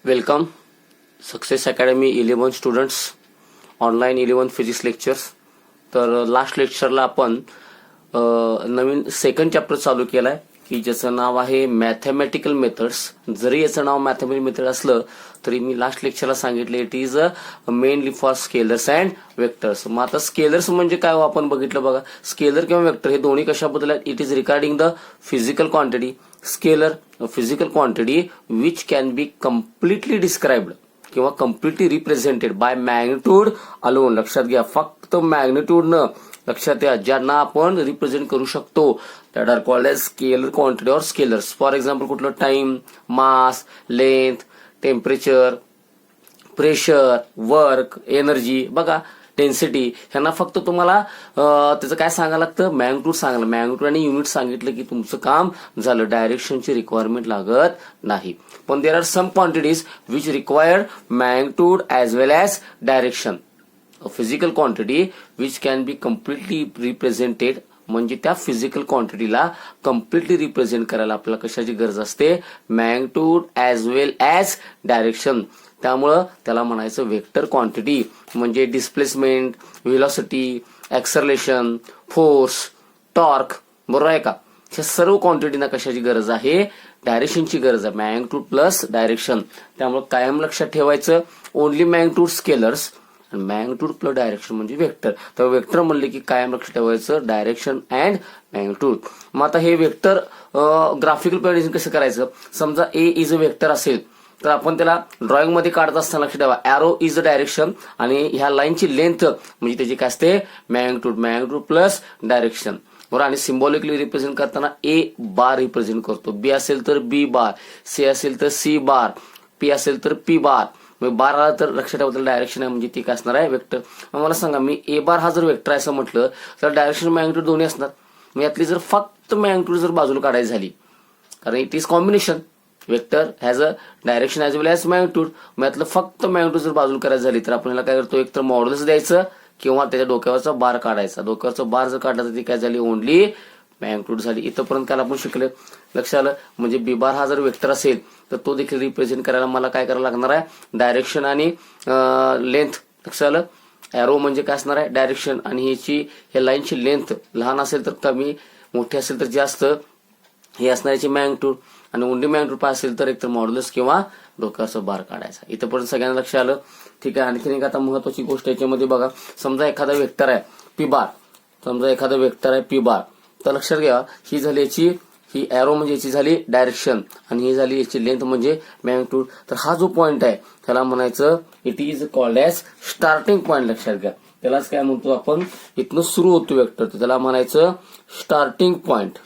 Welcome success academy 11 students online 11 physics lectures. तर last लेक्चरला आपण नवीन second chapter चालू केलाय की ज्याचं नाव आहे मॅथमॅटिकल मेथड्स. जरी याचं नाव मॅथमॅटिकल मेथड असलं तरी मी लास्ट लेक्चरला सांगितले it is mainly for scalars and vectors. मग आता स्केलर्स म्हणजे काय आपण बघितलं बघा. स्केलर किंवा वेक्टर हे दोन्ही कशाबद्दल आहेत. It is regarding the physical quantity. Scalar physical quantity which can be completely described किंवा completely represented by magnitude alone. लक्षात घ्या, फक्त मॅग्निट्यूडनं लक्षात घ्या ज्यांना आपण रिप्रेझेंट करू शकतो that are called as scalar quantity or scalars. For example कुठलं time, mass, length, temperature, pressure, work, energy बघा, डेन्सिटी. ह्यांना फक्त तुम्हाला त्याचं काय सांगायला लागतं, मॅग्निट्यूड सांगायला. मॅग्निट्यूड आणि युनिट सांगितलं की तुमचं काम झालं. डायरेक्शनची रिक्वायरमेंट लागत नाही. पण there are some quantities which required magnitude as well as direction. Physical quantity which can be completely represented म्हणजे त्या फिजिकल क्वांटिटीला कम्प्लिटली रिप्रेझेंट करायला आपल्याला कशाची गरज असते, magnitude as well as direction. त्यामुळं त्याला म्हणायचं वेक्टर क्वांटिटी. म्हणजे displacement, velocity, acceleration, force, torque, बरोबर आहे का. ह्या सर्व क्वांटिटीना कशाची गरज आहे, डायरेक्शनची गरज आहे. Magnitude plus direction. त्यामुळे कायम लक्षात ठेवायचं ओनली मॅग्निट्यूड स्केलर्स आणि मॅग्निट्यूड प्लस डायरेक्शन म्हणजे वेक्टर. तर वेक्टर म्हणले की कायम लक्षात ठेवायचं डायरेक्शन अँड मॅग्निट्यूड. मग आता हे वेक्टर ग्राफिकल प्रेझेंटेशन कसं करायचं. समजा ए इज अ वेक्टर असेल तर आपण त्याला ड्रॉइंग मध्ये काढत असताना लक्षात ठेवा ॲरो इज द डायरेक्शन आणि ह्या लाईनची लेंथ म्हणजे त्याची काय असते, मॅग्निट्यूड. मॅग्निट्यूड प्लस डायरेक्शन बरोबर. आणि सिम्बॉलिकली रिप्रेझेंट करताना ए बार रिप्रेझेंट करतो. बी असेल तर बी बार, सी असेल तर सी बार, पी असेल तर पी बार. बार आला तर लक्षात ठेवा डायरेक्शन आहे म्हणजे ती काय असणार आहे, वेक्टर. मला सांगा मी ए बार हा जर वेक्टर आहे असं म्हटलं तर डायरेक्शन मॅग्निट्यूड दोन्ही असणार. मग यातली जर फक्त मॅग्निट्यूड जर बाजूला काढायची झाली कारण it is combination vector has a direction as well as magnitude. मग यातलं फक्त मॅग्निट्यूड जर बाजूला करायची झाली तर आपल्याला काय करतो, एक तर मॉड्युलस द्यायचं किंवा त्याच्या डोक्यावरचा बार काढायचा. डोक्यावरचा बार जर काढला तर ती काय झाली, ओनली मॅग्निट्यूड झाली. इथंपर्यंत काय आपण शिकले, लक्षात आलं. म्हणजे बी बार हा जर वेक्टर असेल तर तो देखील रिप्रेझेंट करायला मला काय करायला लागणार आहे, डायरेक्शन आणि लेंथ. लक्षात आलं. ॲरो म्हणजे काय असणार आहे, डायरेक्शन. आणि ह्याची ह्या लाईनची लेंथ लहान असेल तर कमी, मोठी असेल तर जास्त, हे असणाऱ्याची मॅग्निट्यूड. आणि ओनली मॅग्निट्यूड पाहिजे असेल तर एकतर मॉड्युलस किंवा डोक्याचा बार काढायचा. इथंपर्यंत सगळ्यांना लक्ष आलं. ठीक आहे. आणखीन एक आता महत्वाची गोष्ट याच्यामध्ये बघा. समजा एखादा वेक्टर आहे पी बार, समजा एखादा वेक्टर आहे पी बार, तर लक्षात घ्या ही झाली याची, ही ॲरो म्हणजे याची झाली डायरेक्शन आणि ही झाली याची लेंथ म्हणजे मॅग्निट्यूड. तर हा जो पॉइंट आहे त्याला म्हणायचं it is called as starting point. लक्षात घ्या, त्यालाच काय म्हणतो आपण, इथनं सुरू होतो वेक्टर तर त्याला म्हणायचं स्टार्टिंग पॉइंट.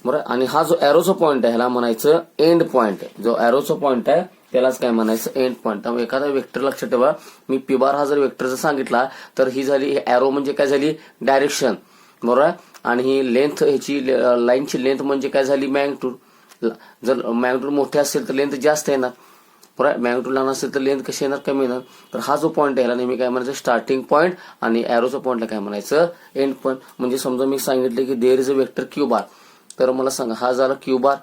बरं. आणि हा जो ॲरोचा पॉइंट आहे ह्याला म्हणायचं एंड पॉइंट. जो ॲरोचा पॉइंट आहे त्यालाच काय म्हणायचं, एंड पॉइंट. त्यामुळे एखादा वेक्टर लक्षात ठेवा, मी पी बार हा जर वेक्टर जर सांगितला तर ही झाली ॲरो म्हणजे काय झाली, डायरेक्शन बरोबर. आणि ही लेंथ ह्याची लाईनची लेंथ म्हणजे काय झाली, मॅग्निट्यूड. जर मॅग्निट्यूड मोठे असेल तर लेंथ जास्त येणार बरोबर. मॅग्निट्यूड लहान असेल तर लेंथ कशी येणार, कमी येणार. तर हा जो पॉइंट आहे ह्याला नेहमी काय म्हणायचं, स्टार्टिंग पॉइंट. आणि ॲरोचा पॉइंटला काय म्हणायचं, एंड पॉइंट. म्हणजे समजा मी सांगितलं की there is a vector Q bar, तर मला सांगा हा झाला Q bar,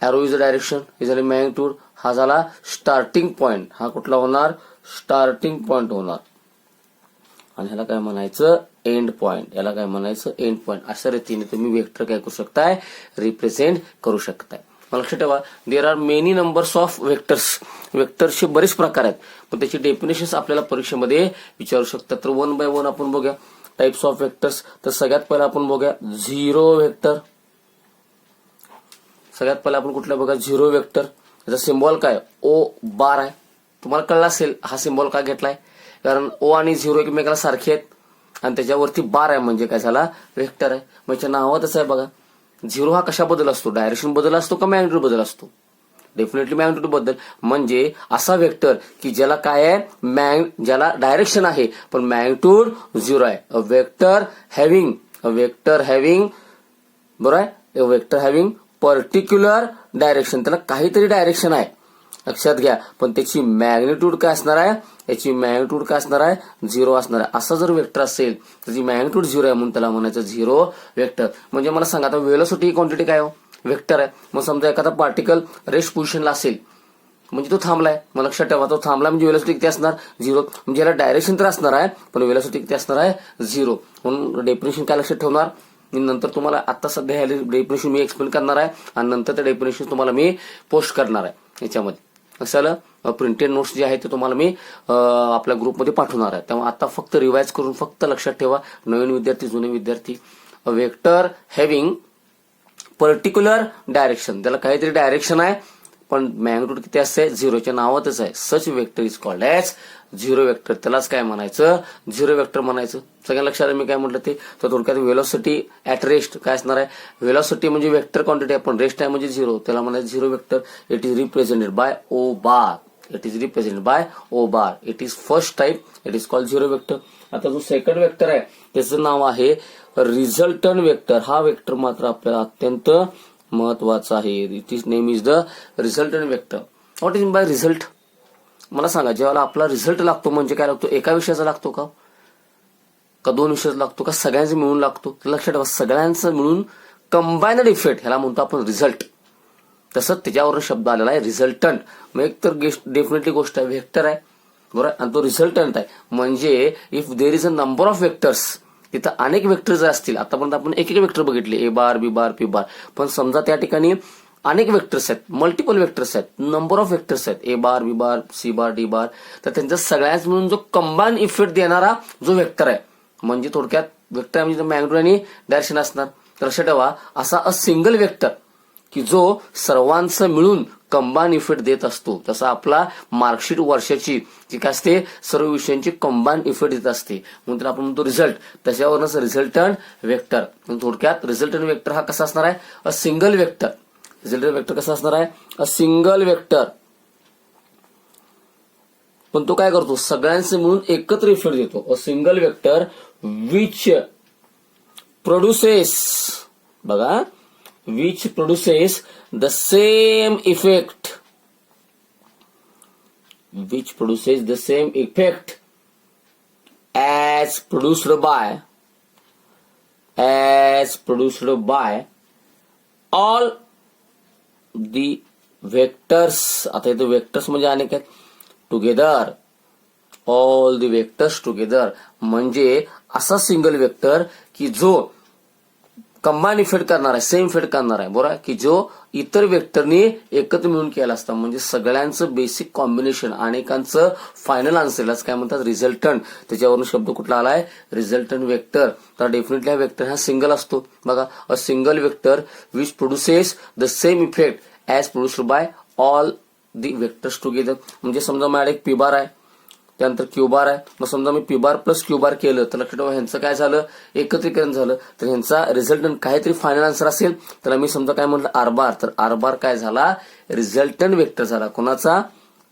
arrow is a direction, हे झाले मॅग्निट्यूड, हा झाला स्टार्टिंग पॉइंट. हा कुठला होणार, स्टार्टिंग पॉइंट होणार. आणि ह्याला काय म्हणायचं, एंड पॉइंट. याला काय म्हणायचं, एंड पॉइंट. अशा रीतीने तुम्ही वेक्टर काय करू शकताय, रिप्रेझेंट करू शकताय. लक्षात ठेवा there are many numbers of vectors. वेक्टर्सचे बरेच प्रकार आहेत पण त्याची डेफिनेशन आपल्याला परीक्षेमध्ये विचारू शकतात. तर वन बाय वन आपण बघूया टाइप्स ऑफ वेक्टर्स. तर सगळ्यात पहिला आपण बघूया झिरो वेक्टर. सगळ्यात पहिला आपण कुठला बघा, झिरो वेक्टर. याचा सिम्बॉल काय, ओ बार आहे. तुम्हाला कळलं असेल हा सिम्बॉल का घेतलाय, कारण ओ आणि झिरो एकमेकाला सारखे आहेत आणि त्याच्यावरती बार आहे म्हणजे काय झाला, वेक्टर आहे. म्हणजे नावातच आहे बघा. झिरो हा कशाबद्दल असतो, डायरेक्शन बद्दल असतो का मॅग्निट्यूड बद्दल असतो, डेफिनेटली मॅग्निट्यूड बद्दल. म्हणजे असा वेक्टर की ज्याला काय आहे, ज्याला डायरेक्शन आहे पण मॅग्निट्यूड झिरो आहे. अ वेक्टर हॅव्हिंग बरोबर आहे, a vector having particular direction. त्याला काहीतरी डायरेक्शन आहे लक्षात घ्या, पण त्याची मॅग्निट्यूड काय असणार आहे, याची मॅग्निट्यूड काय असणार आहे, झिरो असणार आहे. असा जर वेक्टर असेल त्याची मॅग्निट्यूड झिरो आहे म्हणून त्याला म्हणायचं झिरो वेक्टर. म्हणजे मला सांगा आता वेलोसिटी क्वांटिटी काय हो, वेक्टर आहे. मग समजा एखादा पार्टिकल रेस्ट पोझिशनला असेल म्हणजे तो थांबलाय, मग लक्षात ठेवा तो थांबला म्हणजे वेलोसिटी किती असणार 0. म्हणजे याला डायरेक्शन तर असणार आहे पण वेलोसिटी किती असणार आहे 0. म्हणून डेफिनेशन काय लक्षात ठेवणार, मी नंतर तुम्हाला आता सध्या ह्या डेफिनेशन मी एक्सप्लेन करणार आहे आणि नंतर त्या डेफिनेशन तुम्हाला मी पोस्ट करणार आहे याच्यामध्ये. असं प्रिंटेड नोट्स जे आहे ते तुम्हाला मी आपल्या ग्रुपमध्ये पाठवणार आहे. त्यामुळे आता फक्त रिवाइज करून फक्त लक्षात ठेवा नवीन विद्यार्थी जुने विद्यार्थी, वेक्टर हॅव्हिंग पर्टिक्युलर डायरेक्शन, त्याला काहीतरी डायरेक्शन आहे पण मॅग्निट्यूड किती असते 0च्या नावातच आहे. Such vector is called as zero vector. त्यालाच काय म्हणायचं झिरो वेक्टर म्हणायचं. सगळ्या लक्षात मी काय म्हटलं ते तर थोडक्यात वेलोसिटी ऍट रेस्ट काय असणार आहे, वेलोसिटी म्हणजे वेक्टर क्वांटिटी आहे पण रेस्ट आहे म्हणजे 0, त्याला म्हणायचं zero vector. It is represented by O bar, it is represented by O bar. It is first type, it is called zero vector. आता जो सेकंड वेक्टर आहे त्याचं नाव आहे रिझल्टंट वेक्टर. हा वेक्टर मात्र आपल्याला अत्यंत महत्वाचा आहे. It is name is the resultant vector. What is by result, मला सांगा. जेव्हा आपला रिझल्ट लागतो म्हणजे काय लागतो, एका विषयाचा लागतो का 2 विषयाचा लागतो का सगळ्यांचा मिळून लागतो. लक्षात ठेवा सगळ्यांचा मिळून कंबाइनड इफेक्ट ह्याला म्हणतो आपण रिझल्ट. तसंच त्याच्यावर शब्द आलेला आहे रिझल्टंट. मग एक तर डेफिनेटली गोष्ट आहे वेक्टर आहे बरोबर आणि तो रिझल्टंट आहे. म्हणजे if there is a number of vectors, तिथं अनेक वेक्टर जर असतील, आतापर्यंत आपण एक एक वेक्टर बघितले ए बार बी बार पी बार, पण समजा त्या ठिकाणी अनेक वेक्टर्स आहेत, मल्टिपल वेक्टर्स आहेत, नंबर ऑफ वेक्टर्स आहेत ए बार बी बार सी बार डी बार, तर त्यांचा सगळ्याच मिळून जो कंबाईन इफेक्ट देणारा जो वेक्टर आहे म्हणजे थोडक्यात वेक्टर म्हणजे मॅग्निट्यूड आणि डायरेक्शन असणार. तर लक्षात ठेवा असा अ सिंगल वेक्टर की जो सर्वांचं मिळून कंबाईन इफेक्ट देत असतो. तसा आपला मार्कशीट वर्षाची जी काय असते सर्व विषयांची कंबाईन इफेक्ट देत असते म्हणून त्याला आपण म्हणतो रिझल्ट. त्याच्यावरच रिझल्टंट वेक्टर. थोडक्यात रिझल्टंट वेक्टर हा कसा असणार आहे अ सिंगल वेक्टर. रिझल्टंट वेक्टर कसा असणार आहे अ सिंगल वेक्टर, पण तो काय करतो सगळ्यांचे मिळून एकत्र इफेक्ट देतो. अ सिंगल वेक्टर विच प्रोड्युसेस, बघा which produces the same effect, which produces the same effect as produced by all the vectors. आता इथे वेक्टर्स म्हणजे अनेक आहेत. Together, all the vectors together म्हणजे असा सिंगल वेक्टर की जो कंबाईन इफेक्ट करणार आहे, सेम इफेक्ट करणार आहे बरोबर, की जो इतर वेक्टरनी एकत्र मिळून केला असता. म्हणजे सगळ्यांचं बेसिक कॉम्बिनेशन, अनेकांचं फायनल आन्सर काय म्हणतात रिझल्टंट. त्याच्यावरून शब्द कुठला आलाय रिझल्टंट वेक्टर. तर डेफिनेटली हा वेक्टर हा सिंगल असतो. बघा अ single vector which produces the same effect as produced by all the vectors together. म्हणजे समजा माझ्याकडे एक पी बार आहे त्यानंतर क्यू बार आहे. मग समजा मी P bar plus Q bar केलं तर लक्षात ठेवा ह्यांचं काय झालं एकत्रीकरण झालं. तर ह्यांचा रिझल्टंट काहीतरी फायनल आन्सर असेल त्याला मी समजा काय म्हटलं आर बार. तर आर बार काय झाला रिझल्टंट वेक्टर झाला. कोणाचा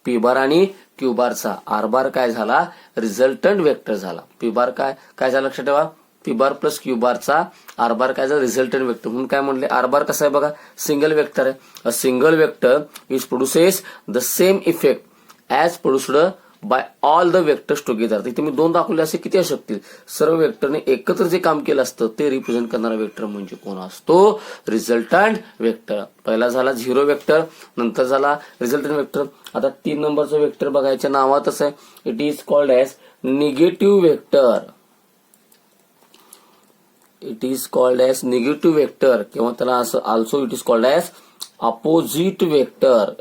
पी बार आणि क्यू बारचा. आर बार काय झाला रिझल्टंट वेक्टर झाला. पी बार काय झालं लक्षात ठेवा पी बार प्लस क्यू बारचा आर बार काय झाला रिझल्टंट वेक्टर. म्हणून काय म्हणले आर बार कसा आहे बघा सिंगल वेक्टर आहे. अ single vector which produces the same effect as produced by all the vectors together. तिथे मी 2 दाखवले असे किती असू शकतील. सर्व वेक्टरने एकत्र जे काम केलं असतं ते रिप्रेझेंट करणारा वेक्टर म्हणजे कोण असतो रिझल्टंट वेक्टर. पहिला झाला झिरो वेक्टर, नंतर झाला रिझल्टंट वेक्टर. आता 3 नंबरचा वेक्टर बघायच्या नावातच आहे. It is called as negative vector. It is called as negative vector किंवा त्याला असं also it is called as opposite vector.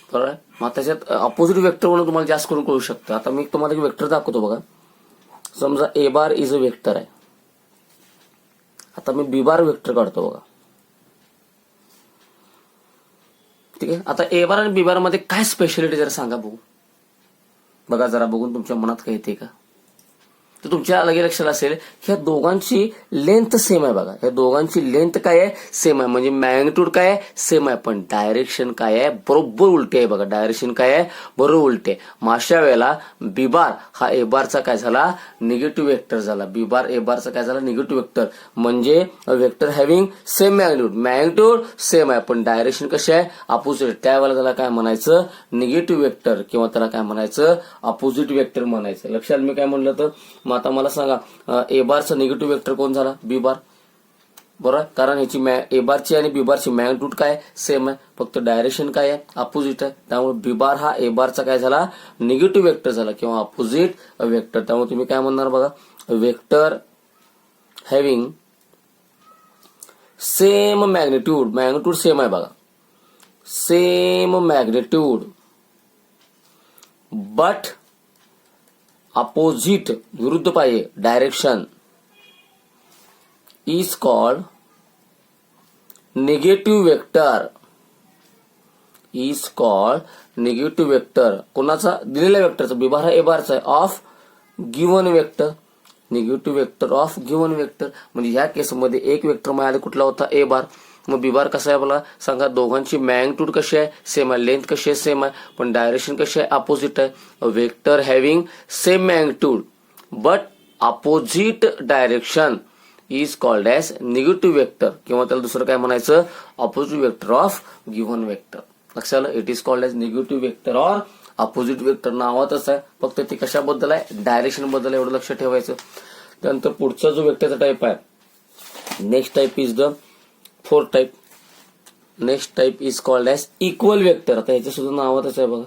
बरोबर. मग त्याच्यात अपोजिट वेक्टर म्हणून तुम्हाला जास्त करून कळू शकतं. आता मी तुम्हाला एक वेक्टर दाखवतो बघा. समजा A bar is a vector आहे. आता मी बी बार वेक्टर काढतो बघा. ठीक आहे. आता ए बार आणि बी बार मध्ये काय स्पेशालिटी जरा सांगा बघू. बघा जरा बघून तुमच्या मनात काय येते का. तर तुमच्या लगेच लक्षात असेल ह्या दोघांची लेंथ सेम आहे बघा. ह्या दोघांची लेंथ काय आहे सेम आहे. म्हणजे मॅग्निट्यूड काय आहे सेम आहे पण डायरेक्शन काय आहे बरोबर उलटे आहे बघा. डायरेक्शन काय आहे बरोबर उलटे. मग अशा वेळेला बी बार हा ए बारचा काय झाला निगेटिव्ह वेक्टर झाला. बी बार ए बारचा काय झाला निगेटिव्ह वेक्टर. म्हणजे vector having same magnitude same आहे पण डायरेक्शन कशी आहे अपोजिट. त्यावेळेला त्याला काय म्हणायचं निगेटिव्ह वेक्टर किंवा त्याला काय म्हणायचं अपोजिट वेक्टर म्हणायचं. लक्षात मी काय म्हणलं तर मग आता मला सांगा ए बारचा निगेटिव्ह वेक्टर कोण झाला बी बार. बरोबर, कारण ह्याची ए बारची आणि बी बारची मॅग्निट्यूड काय सेम आहे, फक्त डायरेक्शन काय आहे अपोजिट आहे. त्यामुळे बी बार हा ए बारचा काय झाला निगेटिव्ह वेक्टर झाला किंवा अपोजिट वेक्टर. त्यामुळे तुम्ही काय म्हणणार बघा, vector having same magnitude, magnitude same आहे बघा, सेम मॅग्निट्यूड बट अपोजिट विरुद्ध पाहिजे direction is called negative vector, is called negative vector. कोणाचा दिलेल्या वेक्टरचा, बी बार हा ए बारचा आहे, of given vector, negative vector of given vector. म्हणजे ह्या केसमध्ये एक वेक्टर मिळाले कुठला होता ए बार, मग बी बार कसा आहे मला सांगा, दोघांची मॅग्निट्यूड कशी आहे सेम आहे, लेंथ कशी आहे सेम आहे, पण डायरेक्शन कशी आहे अपोजिट आहे. Vector having same magnitude but opposite direction is called as negative vector, किंवा त्याला दुसरं काय म्हणायचं opposite vector of given vector. लक्षात आलं, it is called as negative vector or opposite vector. नावातच आहे, फक्त ते कशाबद्दल आहे डायरेक्शन बद्दल, एवढं लक्ष ठेवायचं. त्यानंतर पुढचा जो वेक्टरचा टाईप आहे, next type is the fourth type. Next type is called as equal vector. आता ह्याच्या सुद्धा नावातच आहे बघा,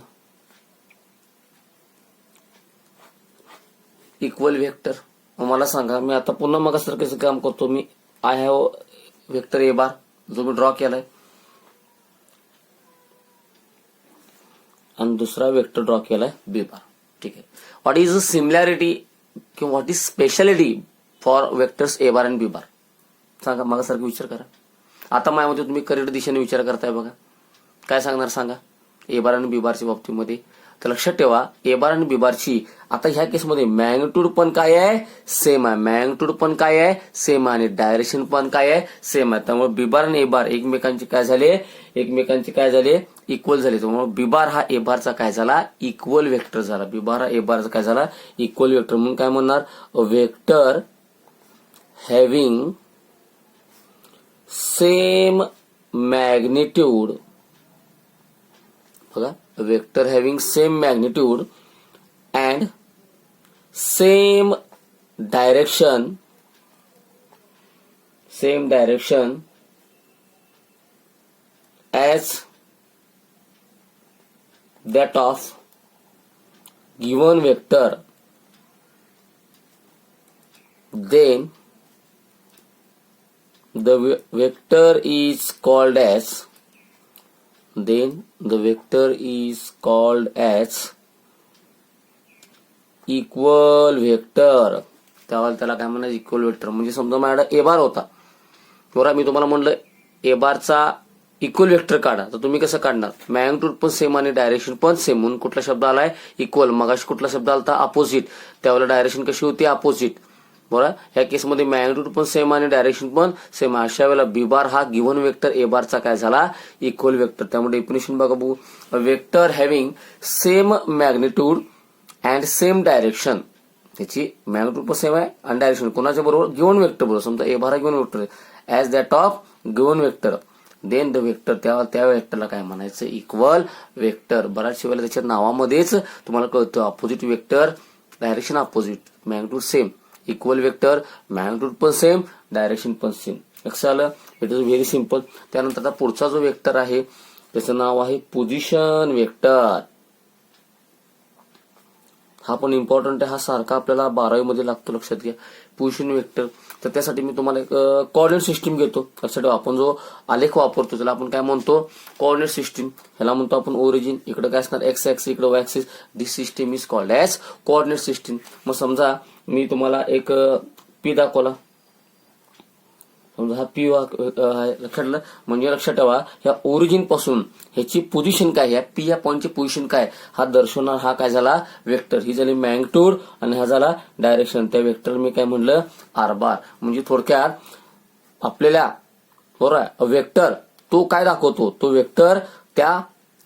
इक्वल वेक्टर. मला सांगा, मी आता पुन्हा मगासारखं काम करतो. मी आय हॅव वेक्टर ए बार जो मी ड्रॉ केलाय, आणि दुसरा वेक्टर ड्रॉ केलाय बी बार. ठीक आहे, व्हॉट इज द सिमिलॅरिटी किंवा what is speciality for vectors A bar आणि बी बार सांगा, मगासारखं विचार करा. आता माझ्यामध्ये तुम्ही करेक्ट दिशेने विचार करताय बघा, काय सांगणार सांगा ए बार आणि बी बारच्या बाबतीमध्ये. तर लक्षात ठेवा, ए बार आणि बी बारची आता ह्या केसमध्ये मॅग्निट्यूड पण काय आहे सेम आहे, मॅग्निट्यूड पण काय आहे सेम आहे, आणि डायरेक्शन पण काय आहे सेम आहे. त्यामुळे बी बार आणि ए बार एकमेकांचे काय झाले इक्वल झाले. त्यामुळे बी बार हा ए बारचा काय झाला इक्वल वेक्टर झाला, बी बार हा ए बारचा काय झाला इक्वल वेक्टर. म्हणून काय म्हणणार, वेक्टर हॅव्हिंग सेम मॅग्निट्यूड, बघा, vector having same magnitude and same direction as that of given vector, then the vector is called as equal vector. त्याला काय म्हणायचं इक्वल वेक्टर. म्हणजे समजा माझ्याकडे ए बार होता बरोबर, मी तुम्हाला म्हणलं ए बारचा इक्वल वेक्टर काढा, तर तुम्ही कसं काढणार, मॅग्निट्यूड पण सेम आणि डायरेक्शन पण सेम. म्हणून कुठला शब्द आलाय इक्वल. मगाशी कुठला शब्द आला अपोजिट, त्यावेळेला डायरेक्शन कशी होती अपोजिट बरोबर. ह्या केसमध्ये मॅग्निट्यूड पण सेम आणि डायरेक्शन पण सेम. अशा वेळेला बी बार हा गिव्हन वेक्टर ए बारचा काय झाला इक्वल वेक्टर. त्यामुळे डेफिनेशन बघा बघू, vector having same magnitude and same direction, त्याची मॅग्निट्यूड पण सेम आहे आणि डायरेक्शन कोणाच्या बरोबर गिव्हन वेक्टर बरोबर. समजा ए बार हा given vector as that of given vector, then the vector त्या वेक्टरला काय म्हणायचं इक्वल वेक्टर. बऱ्याचशा वेळेला त्याच्या नावामध्येच तुम्हाला कळतं opposite vector, direction opposite, magnitude same, equal vector magnitude पण सेम, डायरेक्शन पण सेम. लक्षात आलं, इट इज व्हेरी सिम्पल. त्यानंतर आता पुढचा जो वेक्टर आहे त्याचं नाव आहे पोझिशन वेक्टर. हा पण इम्पॉर्टंट आहे, हा सारखा आपल्याला 12वी मध्ये लागतो, लक्षात घ्या पोझिशन वेक्टर. तर त्यासाठी मी तुम्हाला एक कोऑर्डिनेट सिस्टीम घेतो. लक्षात ठेवा, आपण जो आलेख वापरतो त्याला आपण काय म्हणतो कोऑर्डिनेट सिस्टीम. ह्याला म्हणतो आपण ओरिजिन, इकडे काय असणार एक्स ऍक्सिस, इकडे Y axis. This system is called as coordinate system. मग समजा मी तुम्हाला एक पी दाखवला, समजा हा पी लक्षात म्हणजे लक्षात ठेवा ह्या ओरिजिन पासून ह्याची पोझिशन काय, ह्या पी या पॉईंटची पोझिशन काय हा दर्शवणार हा काय झाला वेक्टर. ही झाली मॅग्निट्यूड आणि हा झाला डायरेक्शन. त्या वेक्टर मी काय म्हणलं आर बार. म्हणजे थोडक्यात आपल्याला बरोबर वेक्टर तो काय दाखवतो, तो वेक्टर त्या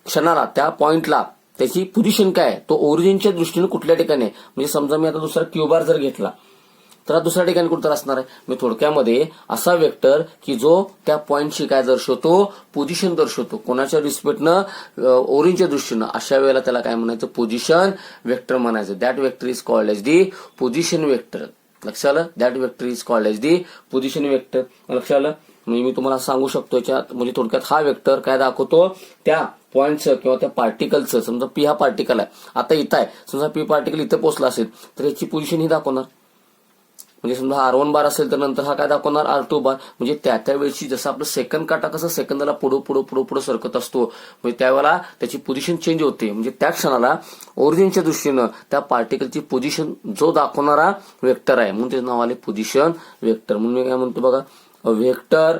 क्षणाला त्या पॉइंटला त्याची पोझिशन काय तो ओरिजिनच्या दृष्टीने कुठल्या ठिकाणी. म्हणजे समजा मी आता दुसरा क्यू बार जर घेतला तर हा दुसऱ्या ठिकाणी कुठं असणार आहे. मी थोडक्यामध्ये असा वेक्टर की जो त्या पॉइंटची काय दर्शवतो पोझिशन दर्शवतो कोणाच्या रिस्पेक्टनं ओरिजिनच्या दृष्टीनं. अशा वेळेला त्याला काय म्हणायचं पोझिशन वेक्टर म्हणायचं. That vector is called as the position vector. लक्षात आलं. That vector is called as the position vector. लक्षात आलं. म्हणजे मी तुम्हाला सांगू शकतो याच्यात, म्हणजे थोडक्यात हा वेक्टर काय दाखवतो, त्या पॉईंटचं किंवा त्या पार्टिकलचं, समजा पी हा पार्टिकल आहे, आता इथं आहे, समजा पी पार्टिकल इथं पोहोचला असेल तर याची पोझिशन ही दाखवणार. म्हणजे समजा R1 बार असेल तर नंतर हा काय दाखवणार R2 बार. म्हणजे त्या वेळची जसं आपलं सेकंद काटा कसं सेकंदाला पुढे सरकत असतो, म्हणजे त्यावेळेला त्याची पोझिशन चेंज होते. म्हणजे त्या क्षणाला ओरिजिनच्या दृष्टीनं त्या पार्टिकलची पोझिशन जो दाखवणारा वेक्टर आहे, म्हणून त्याचं नाव आले पोझिशन वेक्टर. म्हणून मी काय म्हणतो बघा, a vector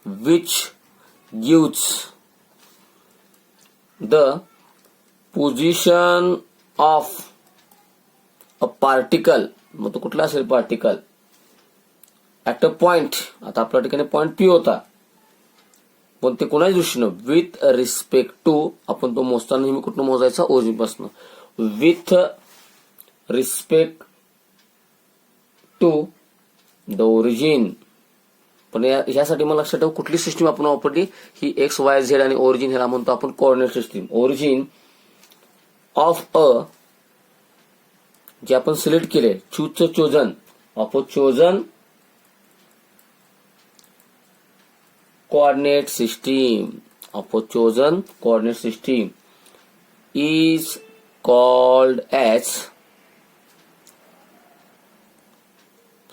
which gives the position of a particle. मग तो कुठला असेल पार्टिकल ऍट अ पॉइंट. आता आपल्या ठिकाणी पॉइंट पी होता, पण ते कोणाच्या दृष्टीनं, विथ रिस्पेक्ट टू, आपण तो मोजताना नेहमी कुठनं मोजायचा, ओरिजिन पासून, with respect to the origin. पण यासाठी मला लक्षात ठेव कुठली सिस्टीम आपण वापरली, ही एक्स वाय झेड आणि ओरिजिन ह्याला म्हणतो आपण coordinate system. Origin of a, जे आपण सिलेक्ट केले, चूजचं chosen, of a chosen coordinate system, of a chosen coordinate system is called as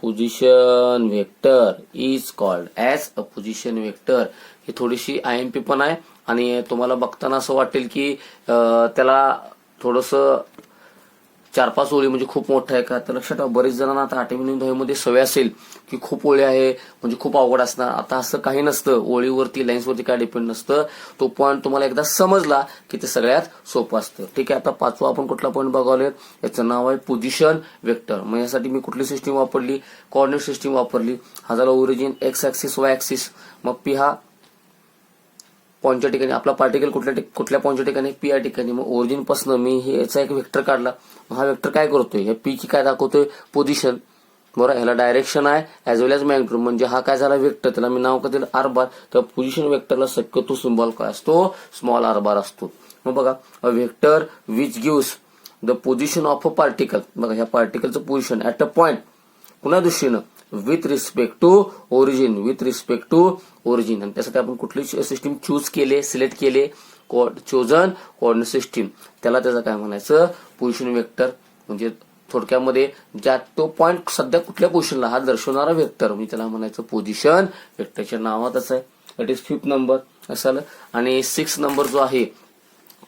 position vector, is called as a position vector. ही थोडीशी IMP पण आहे आणि तुम्हाला बघताना असं वाटेल की त्याला थोडंसं 4-5 ओळी म्हणजे खूप मोठं आहे का, तर लक्षात ठेवा बरेच जणांना आता 8वी 9वी मध्ये सवय असेल की खूप ओळी आहे म्हणजे खूप अवघड असणार. आता असं काही नसतं, ओळीवरती लाईन्सवरती काय डिपेंड नसतं. तो पॉईंट तुम्हाला एकदा समजला की ते सगळ्यात सोपं असतं. ठीक आहे. आता 5वा आपण कुठला पॉईंट बघावले, याचं नाव आहे पोझिशन वेक्टर. मग यासाठी मी कुठली सिस्टीम वापरली, कोऑर्डिनेट सिस्टीम वापरली. हा झाला origin, x axis Y axis. मग पी हा पॉईंटच्या ठिकाणी, आपला पार्टिकल कुठल्या पॉईंटच्या ठिकाणी, पी या ठिकाणी. मग ओरिजिन पासून मी हे याचा एक वेक्टर काढला. हा वेक्टर काय करतोय, हे पी ची काय दाखवतोय, पोझिशन. बरोबर, ह्याला डायरेक्शन आहे ऍज वेल एज मॅग्निट्यूड. म्हणजे हा काय झाला वेक्टर, त्याला मी नाव काय दिलं, आर बार. तर पोझिशन वेक्टरला शक्यतो सिम्बॉल काय असतो, स्मॉल आर बार असतो. मग बघा, a vector which gives the position of a particle. बघा, ह्या पार्टिकलचं पोझिशन ऍट अ पॉइंट कुणा दृष्टीनं, with respect to origin, with respect to origin. आणि त्यासाठी आपण कुठली सिस्टीम चूज केले, सिलेक्ट केले, चोजन कोऑर्डिनेट सिस्टीम. त्याला त्याचं काय म्हणायचं, पोझिशन वेक्टर. म्हणजे थोडक्यामध्ये ज्या तो पॉइंट सध्या कुठल्या पोझिशनला हा दर्शवणारा वेक्टर, म्हणजे त्याला म्हणायचं पोझिशन वेक्टरच्या नावातच आहे. दॅट इज 5th नंबर असं आलं. आणि 6th नंबर जो आहे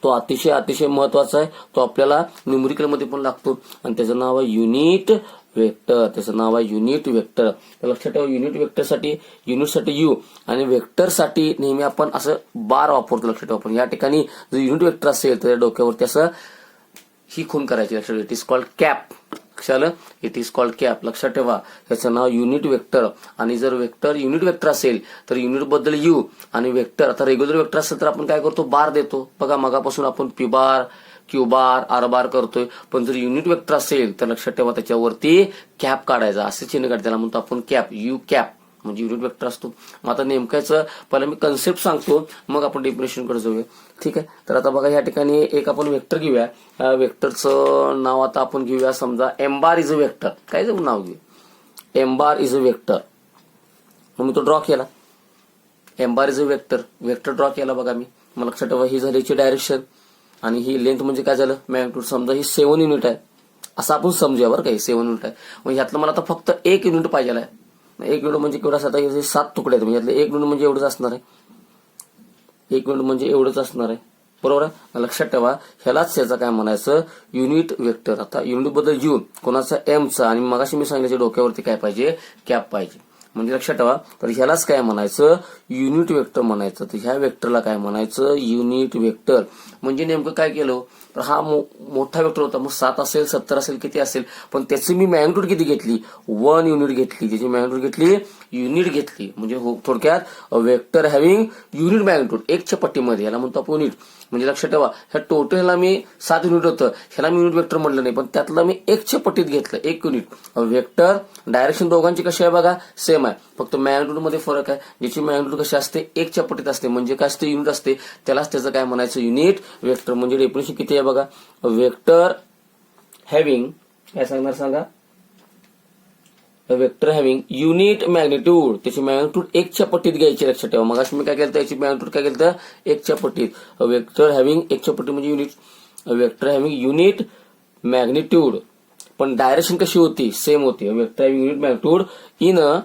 तो अतिशय महत्वाचा आहे. तो आपल्याला न्यूमेरिकल मध्ये पण लागतो आणि त्याचं नाव आहे युनिट वेक्टर. त्याचं नाव आहे युनिट वेक्टर. लक्षात ठेवा, युनिट वेक्टरसाठी, युनिटसाठी यू आणि वेक्टरसाठी नेहमी आपण असं बार वापरतो. लक्षात ठेवा, पण या ठिकाणी जर युनिट वेक्टर असेल तर डोक्यावरती असं ही खून करायची. लक्षात ठेवा, इट इज कॉल्ड कॅप. लक्षात, इट इज कॉल्ड कॅप. लक्षात ठेवा, याचं नाव युनिट वेक्टर. आणि जर वेक्टर युनिट वेक्टर असेल तर युनिट बद्दल यू आणि वेक्टर. आता रेग्युलर वेक्टर असेल तर आपण काय करतो, बार देतो. बघा, मगापासून आपण P bar, Q bar, R bar करतोय. पण जर युनिट वेक्टर असेल तर लक्षात ठेवा त्याच्यावरती कॅप काढायचा, असे चिन्ह काढते. त्याला म्हणतो आपण कॅप, यू कॅप, म्हणजे युनिट वेक्टर असतो. मग आता नेमकाच पहिला मी कन्सेप्ट सांगतो, मग आपण डेफिनेशन कडे जाऊया. ठीक आहे. तर आता बघा, या ठिकाणी एक आपण वेक्टर घेऊया. वेक्टरचं नाव आता आपण घेऊया, समजा M bar is a vector. काय नाव घेऊ, M bar is a vector. मग मी तो ड्रॉ केला, M bar is a vector. Vector draw केला बघा मी. मग लक्षात ठेवा, ही झाली याची डायरेक्शन आणि ही लेंथ म्हणजे काय झालं, मॅग्निट्यूड. समजा ही 7 युनिट आहे असं आपण समजूया बरं का, ही 7 युनिट आहे. मग ह्यातलं मला आता फक्त 1 युनिट पाहिजे आहे. 1 युनिट म्हणजे केवढा, आता 7 तुकडे आहेत, म्हणजे 1 युनिट म्हणजे एवढंच असणार आहे. 1 युनिट म्हणजे एवढंच असणार आहे. बरोबर आहे. लक्षात ठेवा, ह्यालाच त्याचा काय म्हणायचं, युनिट वेक्टर. आता युनिट बद्दल यू कोणाचा, एमचा, आणि मगाशी मी सांगितलं डोक्यावरती काय पाहिजे, कॅप पाहिजे. म्हणजे लक्षात ठेवा, तर ह्यालाच काय म्हणायचं, युनिट वेक्टर म्हणायचं. तर ह्या वेक्टरला काय म्हणायचं, युनिट वेक्टर. म्हणजे नेमकं काय केलं, तर हा मोठा वेक्टर होता. मग 7 असेल, 70 असेल, किती असेल, पण त्याची मी मॅग्निट्यूड किती घेतली, 1 युनिट घेतली. त्याची मॅग्निट्यूड घेतली, युनिट घेतली. म्हणजे थोडक्यात वेक्टर हॅव्हिंग युनिट मॅग्निट्यूड, 1च्या पट्टीमध्ये, याला म्हणतो आपण युनिट. म्हणजे लक्षात ठेवा, ह्या टोटलला मी 7 युनिट होतं, ह्याला मी युनिट वेक्टर म्हटलं नाही, पण त्यातलं मी 1च्या पट्टीत घेतलं, 1 युनिट. वेक्टर डायरेक्शन दोघांची कशी आहे बघा, सेम आहे, फक्त मॅग्निट्यूड मध्ये फरक आहे. ज्याची मॅग्निट्यूड कशी असते, 1च्या पट्टीत असते, म्हणजे काय असते, युनिट असते. त्यालाच त्याचं काय म्हणायचं, युनिट वेक्टर. म्हणजे डेफिनेशन किती आहे बघा, वेक्टर हॅव्हिंग, काय सांगणार सांगा, वेक्टर हॅव्हिंग युनिट मॅग्निट्यूड, त्याची मॅग्निट्यूड 1च्या पट्टीत घ्यायची, लक्षात ठेवा. मग मी काय केलं, त्याची मॅग्निट्यूड काय केलं, 1च्या पट्टीत. वेक्टर हॅव्हिंग 1च्या पट्टीत म्हणजे unit. Vector having unit magnitude, पण डायरेक्शन कशी होती, सेम होती. Vector having unit magnitude in a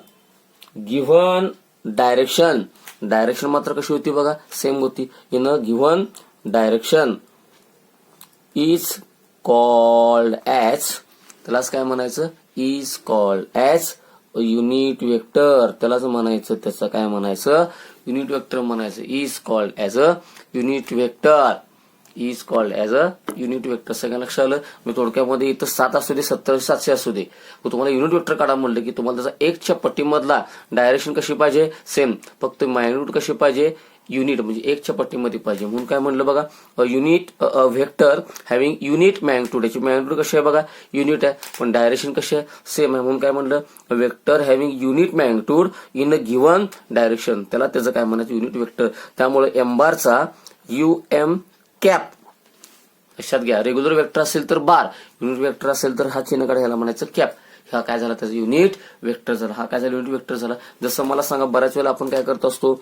given direction, direction मात्र कशी होती बघा, सेम होती. In a given direction is called as, त्यालाच काय म्हणायचं, is called as unit vector, त्यालाच म्हणायचं, त्याचं काय म्हणायचं, युनिट वेक्टर म्हणायचं. Is called as a unit vector, is called as a unit vector. सगळ्यांना लक्षात आलं. मी थोडक्यामध्ये इथं 7 असू दे, 70 700 असू दे, तुम्हाला युनिट वेक्टर काढा म्हणलं की तुम्हाला त्याचा 1च्या पट्टीमधला डायरेक्शन कशी पाहिजे, सेम, फक्त मॅग्निट्यूड कशी पाहिजे, युनिट म्हणजे 1च्या पट्टीमध्ये पाहिजे. म्हणून काय म्हणलं बघा, unit vector having unit magnitude, याची मॅग्निट्यूड कशी आहे बघा, युनिट आहे, पण डायरेक्शन कशी आहे, सेम आहे. म्हणून काय म्हणलं, vector having unit magnitude in a given direction, त्याला त्याचं काय म्हणायचं, युनिट वेक्टर. त्यामुळे एम बारचा UM कॅप लक्षात घ्या. रेग्युलर वेक्टर असेल तर बार, युनिट वेक्टर असेल तर हा चिन्ह काढा, ह्याला म्हणायचं कॅप. हा काय झाला, त्याचा युनिट वेक्टर झाला. हा काय झाला, युनिट वेक्टर झाला. जसं मला सांगा, बऱ्याच वेळेला आपण काय करत असतो,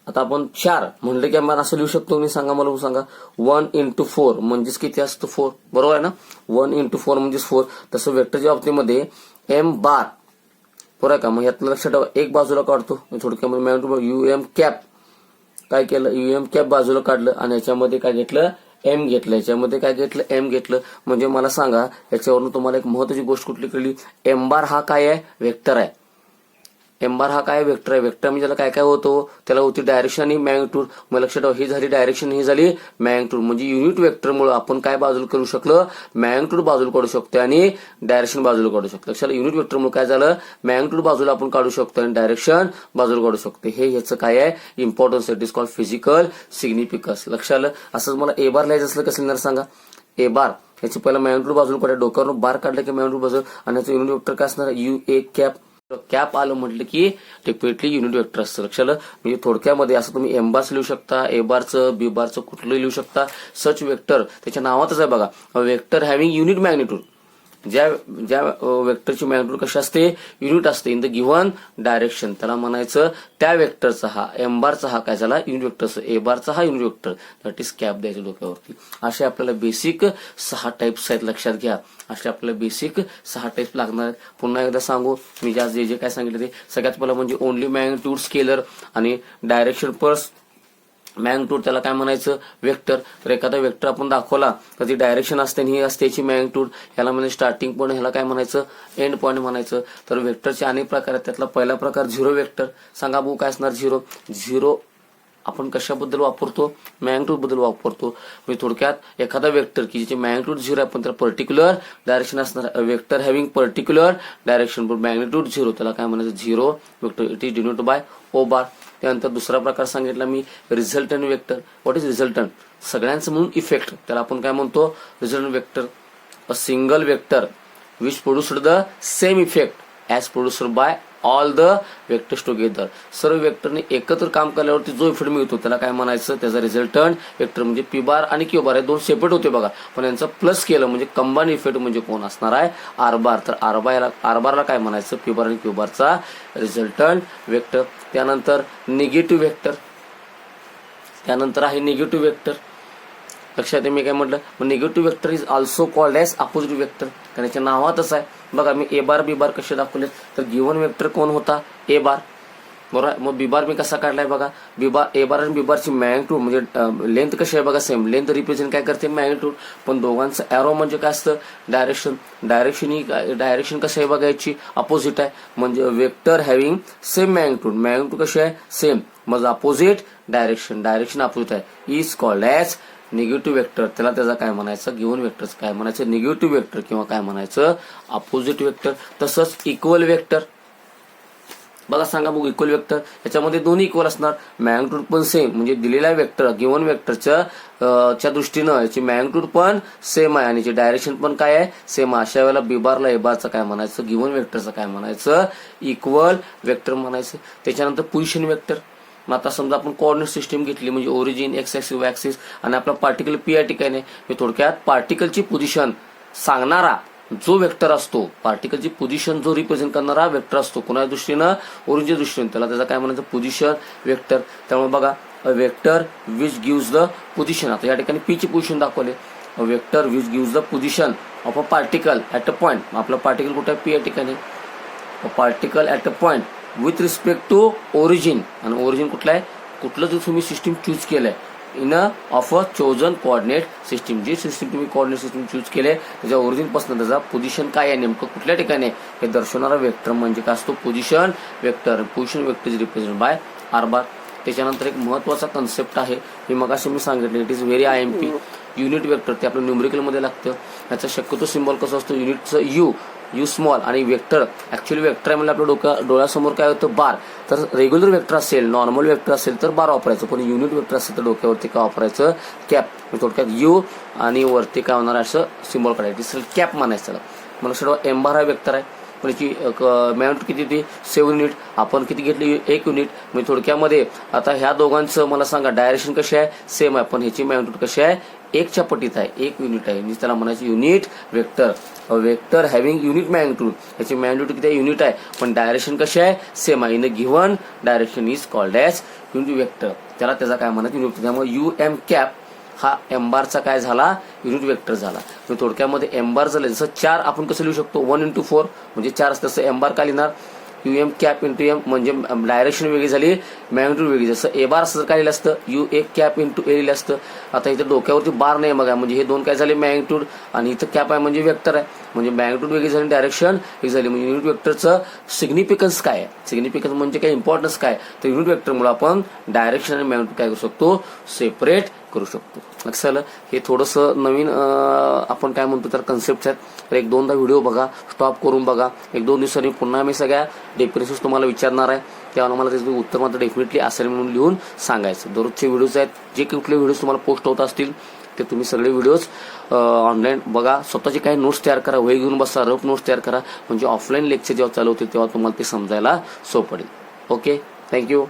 आता आपण 4 म्हणलं की आपण असं लिहू शकतो, मी सांगा, मला सांगा, 1 into 4 म्हणजेच किती असतं, 4, बरोबर आहे ना. 1 into 4 म्हणजेच 4. तसं वेक्टरच्या बाबतीमध्ये M बार, बरोबर आहे का. मग यातलं लक्षात ठेवा, एक बाजूला काढतो थोडक्यामध्ये मॅग्निट्यूड UM कॅप, काय केलं, UM कॅप बाजूला काढलं आणि याच्यामध्ये काय घेतलं, M घेतलं, याच्यामध्ये काय घेतलं, M घेतलं. म्हणजे मला सांगा, याच्यावरून तुम्हाला एक महत्वाची गोष्ट कुठली कळली, M बार हा काय आहे, वेक्टर आहे. एम बार हा काय, वेक्टर आहे. वेक्टर म्हणजे त्याला काय काय होतं, त्याला होती डायरेक्शन आणि मॅग्निट्यूड. मग लक्षात ठेवा, ही झाली डायरेक्शन, ही झाली मॅग्निट्यूड. म्हणजे युनिट वेक्टरमुळे आपण काय बाजूला करू शकलो, मॅग्निट्यूड बाजूला काढू शकतो आणि डायरेक्शन बाजूला काढू शकतो. लक्षात, युनिट वेक्टरमुळे काय झालं, मॅग्निट्यूड बाजूला आपण काढू शकतो आणि डायरेक्शन बाजूला काढू शकतो. हे ह्याचं काय आहे, importance. It is called physical significance. लक्षात आलं. असंच मला ए बार लिहायचं असलं कसं लिहिणार सांगा, ए बार याची पहिला मॅग्निट्यूड बाजूला काढा, डोक्यावर बार काढलं की मॅग्निट्यूड बाजू, आणि याचं युनिट वेक्टर काय असणार, UA कॅप. कॅप आलं म्हटलं की डेफिनेटली युनिट वेक्टर असतं. लक्षात, म्हणजे थोडक्यामध्ये असं तुम्ही एम बार लिहू शकता, ए बारचं, बी बारचं कुठलंही लिहू शकता. सच वेक्टर त्याच्या नावातच आहे बघा, वेक्टर हॅव्हिंग युनिट मॅग्निट्यूड. ज्या वेक्टरची मॅग्निट्यूड कशी असते, युनिट असते इन द गिव्हन डायरेक्शन, त्याला म्हणायचं, त्या वेक्टरचा हा एम बारचा हा काय झाला, युनिट वेक्टर. ए बारचा हा unit vector, that is cap द्यायचं डोक्यावरती. असे आपल्याला बेसिक 6 टाइप्स आहेत, लक्षात घ्या. असे आपल्याला बेसिक 6 टाइप्स लागणार आहेत. पुन्हा एकदा सांगू, मी जे जे काय सांगितलं ते सगळ्यात पहिलं म्हणजे ओनली मॅग्निट्यूड स्केलर आणि डायरेक्शन पर्स मॅग्निट्यूड, त्याला काय म्हणायचं, वेक्टर. तर एखादा वेक्टर आपण दाखवला तर ती डायरेक्शन असते आणि ही असते याची मॅग्निट्यूड, ह्याला म्हणजे स्टार्टिंग पॉईंट, ह्याला काय म्हणायचं, एंड पॉईंट म्हणायचं. तर वेक्टरचे अनेक प्रकार आहेत. त्यातला पहिला प्रकार झिरो वेक्टर. सांगा भाऊ काय असणार झिरो. झिरो आपण कशाबद्दल वापरतो, मॅग्निट्यूड बद्दल वापरतो. म्हणजे थोडक्यात एखादा वेक्टर की ज्याची मॅग्निट्यूड 0 आहे पण त्याला पर्टिक्युलर डायरेक्शन असणार, वेक्टर हॅव्हिंग पर्टिक्युलर डायरेक्शन पण मॅग्निट्यूड 0, त्याला काय म्हणायचं, zero vector. It is denoted by O bar. त्यानंतर दुसरा प्रकार सांगितला मी, resultant vector. What is resultant, सगळ्यांचं म्हणून इफेक्ट, त्याला आपण काय म्हणतो, resultant vector. A single vector which produced the same effect as produced by all the vectors together. सर्व वेक्टरने एकत्र काम केल्यावरती जो इफेक्ट मिळतो त्याला काय म्हणायचं, त्याचा रिझल्टंट वेक्टर. म्हणजे पी बार आणि क्यू बार हे दोन सेपरेट होते बघा, पण यांचा प्लस केलं म्हणजे कंबाईन इफेक्ट म्हणजे कोण असणार आहे, आर बार. तर आर बारला काय म्हणायचं, पी बार आणि क्यू बारचा रिझल्टंट वेक्टर. त्यानंतर निगेटिव्ह वेक्टर, त्यानंतर आहे निगेटिव्ह वेक्टर. लक्षात मी काय म्हटलं, negative vector is also called as opposite vector, कारण याच्या नावातच आहे बघा. मी ए बार बी बार कसे दाखवले, तर गिव्हन वेक्टर कोण होता, ए बार, बरोबर. मग बी बार मी कसा काढलाय बघा, बी बार, ए बार आणि बी बारची मॅग्निट्यूड म्हणजे लेंथ कशी आहे बघा, सेम लेंथ रिप्रेझेंट काय करते, मॅग्निट्यूड. पण दोघांचं एरो म्हणजे काय असतं, डायरेक्शन. डायरेक्शन कसं आहे बघा, याची अपोजिट आहे. म्हणजे vector having same magnitude, magnitude कशी आहे, सेम, मग अपोजिट डायरेक्शन अपोजिट आहे, is called as negative vector. त्याला त्याचा काय म्हणायचं, गिव्हन वेक्टरचं काय म्हणायचं, निगेटिव्ह वेक्टर किंवा काय म्हणायचं, अपोजिट वेक्टर. तसंच इक्वल वेक्टर बघा, सांगा बघू, इक्वल वेक्टर याच्यामध्ये दोन्ही इक्वल असणार, मॅग्निट्यूड पण सेम, म्हणजे दिलेल्या वेक्टर गिव्हन वेक्टरच्या दृष्टीनं याची मॅग्निट्यूड पण सेम आहे आणि याची डायरेक्शन पण काय आहे, सेम. अशा वेळेला बी बारला ए बारचं काय म्हणायचं, गिव्हन वेक्टरचं काय म्हणायचं, इक्वल वेक्टर म्हणायचं. त्याच्यानंतर पोझिशन वेक्टर. मग आता समजा आपण कोऑर्डिनेट सिस्टीम घेतली, म्हणजे origin, x axis, Y axis, आणि आपला पार्टिकल पी या ठिकाणी, थोडक्यात पार्टिकलची पोझिशन सांगणारा जो वेक्टर असतो, पार्टिकलची पोझिशन जो रिप्रेझेंट करणारा वेक्टर असतो, कोणाच्या दृष्टीनं, ओरिजिनच्या दृष्टीने, त्याला त्याचा काय म्हणायचं, पोझिशन वेक्टर. त्यामुळे बघा a vector which gives the position. आता या ठिकाणी पी ची पोझिशन दाखवले. A vector which gives the position of a particle at a point. आपलं पार्टिकल कुठे आहे, पी या ठिकाणी. Particle at a point with respect to origin. आणि ओरिजिन कुठलं आहे, कुठलं जर तुम्ही सिस्टीम चूज केलंय in of a chosen coordinate system. जी सिस्टीम तुम्ही कोऑर्डिनेट सिस्टीम चूज केले त्याच्या ओरिजिन पासून त्याचा पोझिशन काय आहे, नेमकं कुठल्या ठिकाणी हे दर्शवणारा वेक्टर म्हणजे काय असतो, position vector. Position vector is represent by R bar. त्याच्यानंतर एक महत्वाचा कन्सेप्ट आहे, हे मग असे मी सांगितले, it is very IMP. Unit vector ते आपल्या न्यूमेरिकल मध्ये लागतं. याचा शक्यतो सिम्बॉल कसं असतो, युनिटचं यू स्मॉल आणि वेक्टर. ऍक्च्युअली वेक्टर म्हणजे आपल्या डोळ्यासमोर काय होतं, बार. तर रेग्युलर वेक्टर असेल, नॉर्मल वेक्टर असेल तर बार वापरायचं, पण युनिट वेक्टर असेल तर डोक्यावरती काय वापरायचं, कॅप. थोडक्यात यू आणि वरती काय होणार असं सिम्बॉल काढायचं, कॅप म्हणायचं त्याला. मला सर्व एम्बार हा वेक्टर आहे, पण याची मॅग्निट्यूड किती होती, 7 युनिट. आपण किती घेतली, 1 युनिट. म्हणजे थोडक्यामध्ये आता ह्या दोघांचं मला सांगा डायरेक्शन कशी आहे, सेम आहे, पण ह्याची मॅग्निट्यूड कशी आहे, 1च्या पटीत आहे, 1 युनिट आहे. म्हणजे त्याला म्हणायचं unit vector. Vector having unit magnitude. याची मॅग्निट्यूड किती आहे, युनिट आहे, पण डायरेक्शन कशी आहे, सेम आहे. In the given direction is called as unit vector. त्याला त्याचा काय म्हणायचं, युनिट वेक्टर. त्यामुळे UM कॅप हा एम्बारचा काय झाला, युनिट वेक्टर झाला. थोडक्यामध्ये एम्बार झालं जसं 4 आपण कसं लिहू शकतो, 1 × 4 म्हणजे 4 असतं, तसं एम्बार का लिहिणार, UM कॅप × M म्हणजे डायरेक्शन वेगळी झाली, मॅग्निट्यूड वेगळी. जसं ए बार असं काय लिहिलं असतं, UA कॅप × A लिहिलं असतं. आता इथं डोक्यावरती बार नाही बघा, म्हणजे हे दोन काय झाले, मॅग्निट्यूड, आणि इथं कॅप आहे म्हणजे वेक्टर आहे, म्हणजे मॅग्निट्यूड वेगळी झाली, डायरेक्शन वेगळी झाली. म्हणजे युनिट वेक्टरचं सिग्निफिकन्स काय आहे, सिग्निफिकन्स म्हणजे काय, इम्पॉर्टन्स काय, तर युनिट वेक्टरमुळे आपण डायरेक्शन आणि मॅग्निट्यूड काय करू शकतो, सेपरेट करू शकतो. लक्षात आलं. हे थोडंसं नवीन आपण काय म्हणतो तर कन्सेप्ट आहेत. तर 1-2दा व्हिडिओ बघा, स्टॉप करून बघा. 1-2 दिवसांनी पुन्हा मी सगळ्या डेफिनेशन्स तुम्हाला विचारणार आहे, त्याला मला त्याचं उत्तर मात्र डेफिनेटली असेल म्हणून लिहून सांगायचं. दररोजचे व्हिडिओज आहेत, जे कुठले व्हिडिओज तुम्हाला पोस्ट होत असतील ते तुम्ही सगळे व्हिडिओज ऑनलाईन बघा. स्वतःचे काही नोट्स तयार करा, वही घेऊन बसा, रफ नोट्स तयार करा, म्हणजे ऑफलाईन लेक्चर जेव्हा चालू होते तेव्हा तुम्हाला ते समजायला सोपं पडेल. Okay, thank you.